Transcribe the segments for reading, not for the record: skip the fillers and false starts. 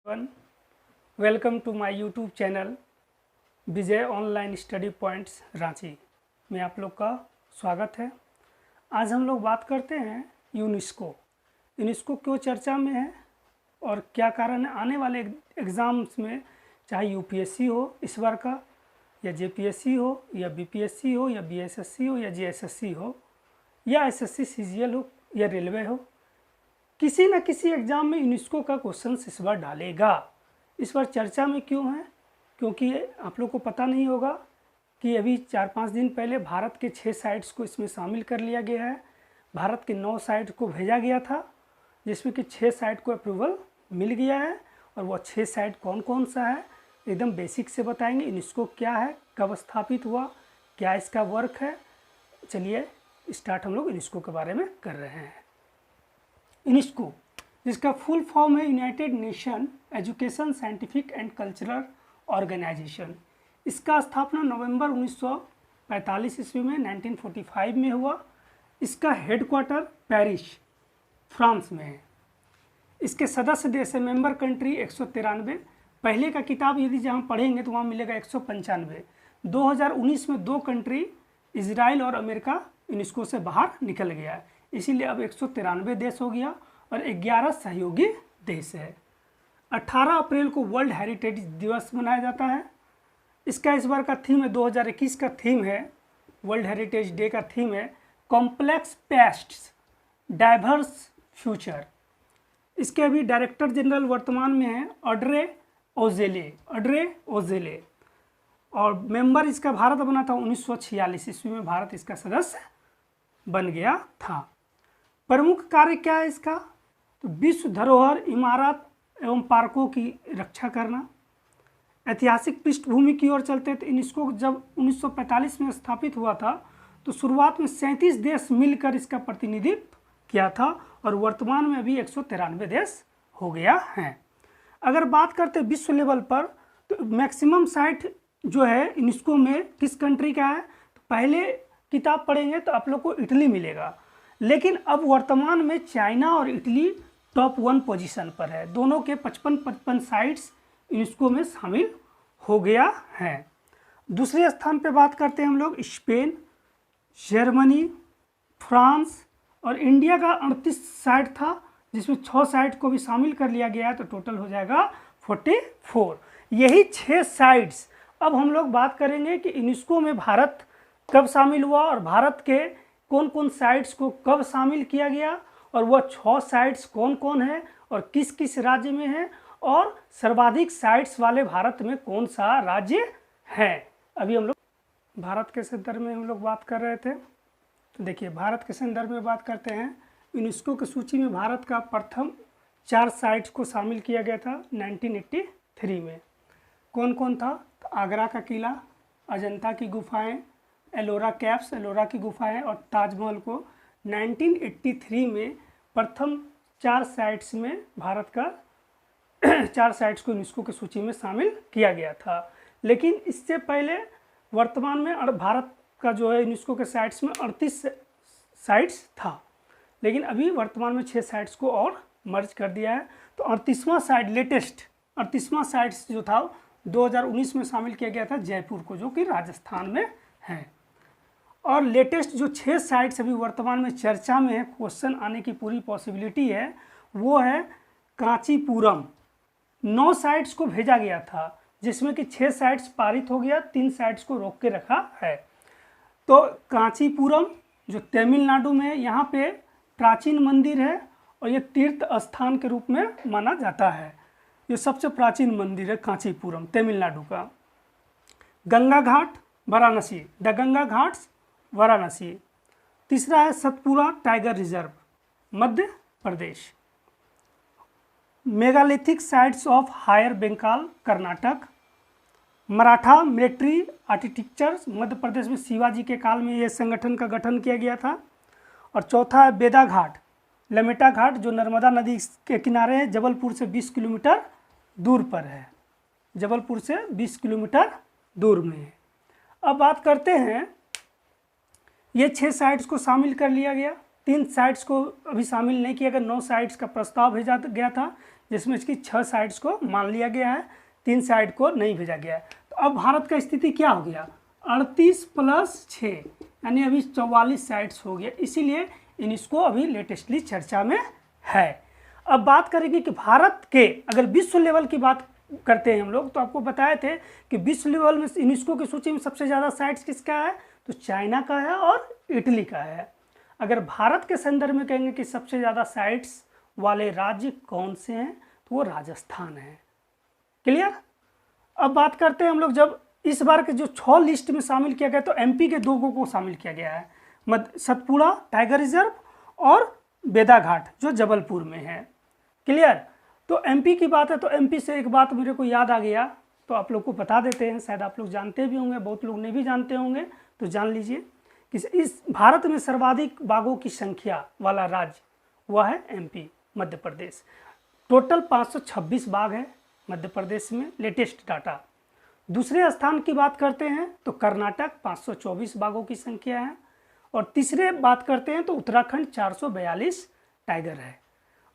One welcome to my YouTube channel Vijay online study points Ranchi में आप लोग का स्वागत है। आज हम लोग बात करते हैं यूनेस्को क्यों चर्चा में है और क्या कारण है। आने वाले एग्ज़ाम्स में चाहे यूपीएससी हो इस बार का, या जेपीएससी हो, या बीपीएससी हो, या बीएसएससी हो, या जीएसएससी हो, या एसएससी सीजीएल हो, या रेलवे हो, किसी न किसी एग्ज़ाम में यूनेस्को का क्वेश्चन इस बार डालेगा। इस बार चर्चा में क्यों है? क्योंकि आप लोग को पता नहीं होगा कि अभी 4-5 दिन पहले भारत के 6 साइट्स को इसमें शामिल कर लिया गया है। भारत के 9 साइट को भेजा गया था, जिसमें कि 6 साइट को अप्रूवल मिल गया है। और वह 6 साइट कौन कौन सा है एकदम बेसिक से बताएंगे। यूनेस्को क्या है, कब स्थापित हुआ, क्या इसका वर्क है। चलिए स्टार्ट हम लोग यूनेस्को के बारे में कर रहे हैं। यूनेस्को जिसका फुल फॉर्म है United Nation Education Scientific and Cultural Organization. इसका स्थापना नवंबर 1945 ईस्वी में 1945 में हुआ। इसका हेडक्वार्टर पेरिस फ्रांस में है। इसके सदस्य देश है मेंबर कंट्री 193। पहले का किताब यदि जहाँ पढ़ेंगे तो वहाँ मिलेगा 195। 2019 में 2 कंट्री इजराइल और अमेरिका यूनेस्को से बाहर निकल गया है, इसीलिए अब 193 देश हो गया और 11 सहयोगी देश है। 18 अप्रैल को वर्ल्ड हेरिटेज दिवस मनाया जाता है। इसका इस बार का थीम है, 2021 का थीम है, वर्ल्ड हेरिटेज डे का थीम है कॉम्प्लेक्स पेस्ट्स डाइवर्स फ्यूचर। इसके अभी डायरेक्टर जनरल वर्तमान में है ऑड्रे ओजेले और मेंबर इसका भारत बना था 1946 ईस्वी में। भारत इसका सदस्य बन गया था। प्रमुख कार्य क्या है इसका? तो विश्व धरोहर, इमारत एवं पार्कों की रक्षा करना। ऐतिहासिक पृष्ठभूमि की ओर चलते तो यूनेस्को जब 1945 में स्थापित हुआ था तो शुरुआत में 37 देश मिलकर इसका प्रतिनिधित्व किया था और वर्तमान में अभी 193 देश हो गया है। अगर बात करते विश्व लेवल पर तो मैक्सिमम साइट जो है यूनेस्को में किस कंट्री का है? तो पहले किताब पढ़ेंगे तो आप लोग को इटली मिलेगा, लेकिन अब वर्तमान में चाइना और इटली टॉप 1 पोजीशन पर है। दोनों के 55 साइट्स यूनेस्को में शामिल हो गया है। दूसरे स्थान पे बात करते हैं हम लोग स्पेन, जर्मनी, फ्रांस और इंडिया का 38 साइट था, जिसमें 6 साइट को भी शामिल कर लिया गया है, तो टोटल हो जाएगा 44। यही 6 साइट्स। अब हम लोग बात करेंगे कि यूनेस्को में भारत कब शामिल हुआ और भारत के कौन कौन साइट्स को कब शामिल किया गया और वह 6 साइट्स कौन कौन है और किस किस राज्य में है और सर्वाधिक साइट्स वाले भारत में कौन सा राज्य है। अभी हम लोग भारत के संदर्भ में हम लोग बात कर रहे थे, तो देखिए भारत के संदर्भ में बात करते हैं। यूनेस्को की सूची में भारत का प्रथम 4 साइट्स को शामिल किया गया था 1983 में। कौन कौन था? तो आगरा का किला, अजंता की गुफाएं, एलोरा कैव्स, एलोरा की गुफाएं और ताजमहल को 1983 में प्रथम 4 साइट्स में भारत का 4 साइट्स को यूनेस्को की सूची में शामिल किया गया था। लेकिन इससे पहले वर्तमान में भारत का जो है यूनेस्को के साइट्स में 38 साइट्स था, लेकिन अभी वर्तमान में 6 साइट्स को और मर्ज कर दिया है। तो 38वां साइट लेटेस्ट 38वां साइट्स जो था 2019 में शामिल किया गया था जयपुर को, जो कि राजस्थान में है। और लेटेस्ट जो 6 साइट्स अभी वर्तमान में चर्चा में है, क्वेश्चन आने की पूरी पॉसिबिलिटी है, वो है कांचीपुरम। 9 साइट्स को भेजा गया था, जिसमें कि 6 साइट्स पारित हो गया, 3 साइट्स को रोक के रखा है। तो कांचीपुरम जो तमिलनाडु में, यहाँ पे प्राचीन मंदिर है और ये तीर्थ स्थान के रूप में माना जाता है। ये सबसे प्राचीन मंदिर है कांचीपुरम, तमिलनाडु का। Ganga ghat Varanasi, the Ganga ghats Varanasi. तीसरा है Satpura tiger reserve, Madhya Pradesh. Megalithic sites of Hire Benkal, Karnataka. Maratha military architecture, Madhya Pradesh में शिवाजी के काल में यह संगठन का गठन किया गया था। और चौथा है बेदा घाट, लमेटा घाट, जो नर्मदा नदी के किनारे है, जबलपुर से 20 किलोमीटर दूर पर है। जबलपुर से 20 किलोमीटर दूर में है। अब बात करते हैं, ये 6 साइट्स को शामिल कर लिया गया, 3 साइट्स को अभी शामिल नहीं किया गया। 9 साइट्स का प्रस्ताव भेजा गया था, जिसमें इसकी 6 साइड्स को मान लिया गया है, 3 साइड को नहीं भेजा गया है। तो अब भारत का स्थिति क्या हो गया, 38 + 6 यानी अभी 44 साइड्स हो गया, इसीलिए यूनेस्को अभी लेटेस्टली चर्चा में है। अब बात करेंगे कि भारत के अगर विश्व लेवल की बात करते हैं हम लोग, तो आपको बताए थे कि विश्व लेवल में यूनेस्को की सूची में सबसे ज़्यादा साइट्स किसका है, तो चाइना का है और इटली का है। अगर भारत के संदर्भ में कहेंगे कि सबसे ज़्यादा साइट्स वाले राज्य कौन से हैं, तो वो राजस्थान है। क्लियर। अब बात करते हैं हम लोग, जब इस बार के जो 6 लिस्ट में शामिल किया गया, तो एमपी के 2 को शामिल किया गया है, सतपुड़ा टाइगर रिजर्व और बेदाघाट जो जबलपुर में है। क्लियर। तो एमपी की बात है, तो एमपी से एक बात मेरे को याद आ गया, तो आप लोग को बता देते हैं, शायद आप लोग जानते भी होंगे, बहुत लोग नहीं भी जानते होंगे, तो जान लीजिए कि इस भारत में सर्वाधिक बाघों की संख्या वाला राज्य वह है एमपी, मध्य प्रदेश। टोटल 526 बाघ है मध्य प्रदेश में, लेटेस्ट डाटा। दूसरे स्थान की बात करते हैं तो कर्नाटक 524 बाघों की संख्या है, और तीसरे बात करते हैं तो उत्तराखंड 442 टाइगर है,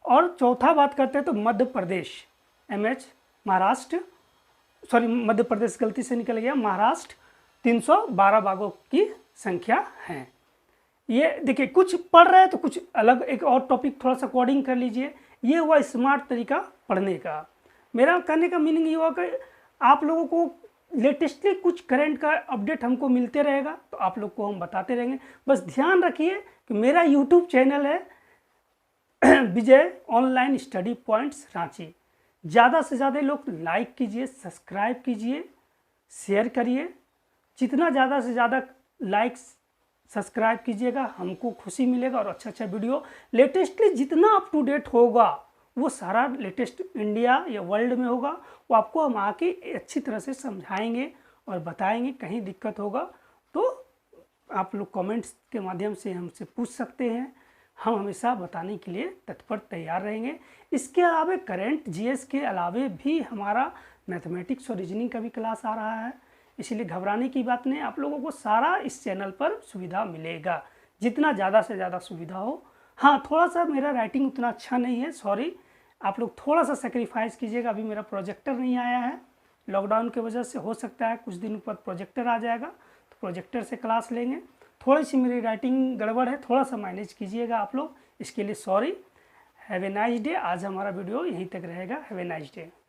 और चौथा बात करते हैं तो मध्य प्रदेश महाराष्ट्र, सॉरी मध्य प्रदेश गलती से निकल गया, महाराष्ट्र 312 बाघों की संख्या है। ये देखिए, कुछ पढ़ रहे हैं तो कुछ अलग एक और टॉपिक थोड़ा सा कोडिंग कर लीजिए। ये हुआ स्मार्ट तरीका पढ़ने का। मेरा कहने का मीनिंग ये हुआ कि आप लोगों को लेटेस्टली कुछ करंट का अपडेट हमको मिलते रहेगा, तो आप लोग को हम बताते रहेंगे। बस ध्यान रखिए कि मेरा यूट्यूब चैनल है विजय ऑनलाइन स्टडी पॉइंट्स रांची। ज़्यादा से ज़्यादा लोग लाइक कीजिए, सब्सक्राइब कीजिए, शेयर करिए। जितना ज़्यादा से ज़्यादा लाइक्स सब्सक्राइब कीजिएगा हमको खुशी मिलेगा, और अच्छा वीडियो लेटेस्टली जितना अप टू डेट होगा वो सारा लेटेस्ट इंडिया या वर्ल्ड में होगा, वो आपको हम आके अच्छी तरह से समझाएंगे और बताएंगे। कहीं दिक्कत होगा तो आप लोग कमेंट्स के माध्यम से हमसे पूछ सकते हैं, हम हमेशा बताने के लिए तत्पर तैयार रहेंगे। इसके अलावा करंट जीएस के अलावे भी हमारा मैथमेटिक्स और रीजनिंग का भी क्लास आ रहा है, इसीलिए घबराने की बात नहीं। आप लोगों को सारा इस चैनल पर सुविधा मिलेगा, जितना ज़्यादा से ज़्यादा सुविधा हो। हाँ, थोड़ा सा मेरा राइटिंग उतना अच्छा नहीं है, सॉरी, आप लोग थोड़ा सा सेक्रीफाइस कीजिएगा। अभी मेरा प्रोजेक्टर नहीं आया है, लॉकडाउन की वजह से, हो सकता है कुछ दिन बाद प्रोजेक्टर आ जाएगा, तो प्रोजेक्टर से क्लास लेंगे। थोड़ी सी मेरी राइटिंग गड़बड़ है, थोड़ा सा मैनेज कीजिएगा आप लोग, इसके लिए sorry. Have a nice day. आज हमारा वीडियो यहीं तक रहेगा। Have a nice day.